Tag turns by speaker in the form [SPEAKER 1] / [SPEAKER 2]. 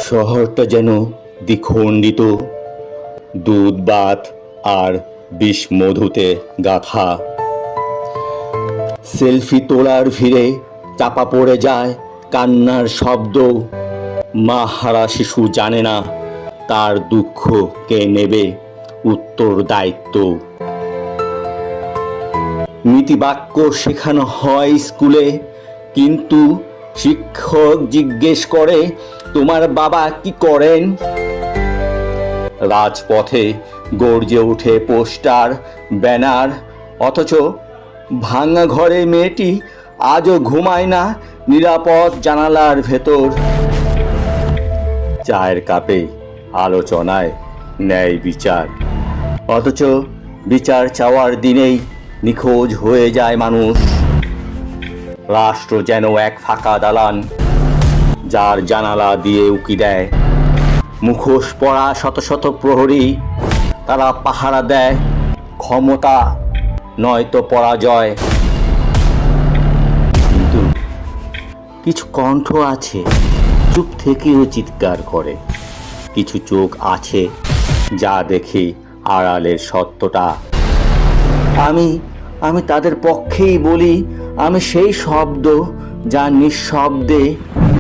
[SPEAKER 1] শহরটা যেন দ্বিখণ্ডিত, দুধ বাত আর বিষ মধুতে গাথা। সেলফি তোলার ভিড়ে চাপা পড়ে যায় কান্নার শব্দ। মা হারা শিশু জানে না তার দুঃখ কে নেবে উত্তরদায়িত্ব। নীতিবাক্য শেখানো হয় স্কুলে, কিন্তু শিক্ষক জিজ্ঞেস করে তোমার বাবা কি করেন। রাজপথে গর্জে ওঠে পোস্টার, ব্যানার, অথচ ভাঙা ঘরে মেয়েটি আজও ঘুমায় না নিরাপদ জানালার ভেতর। চায়ের কাপে আলোচনায় ন্যায় বিচার, অথচ বিচার চাওয়ার দিনেই নিখোঁজ হয়ে যায় মানুষ। রাষ্ট্র যেন এক ফাঁকা দালান, যার জানালা দিয়ে উকি দেয় মুখোশ পরা শত শত প্রহরী। তারা পাহারা দেয় ক্ষমতা নয়তো পরাজয়। কিন্তু কিছু কণ্ঠ আছে চুপ থেকেও চিৎকার করে, কিছু চোখ আছে যা দেখে আড়ালের সত্যটা। আমি তাদের পক্ষেই বলি, আমি সেই শব্দ যা নিঃশব্দে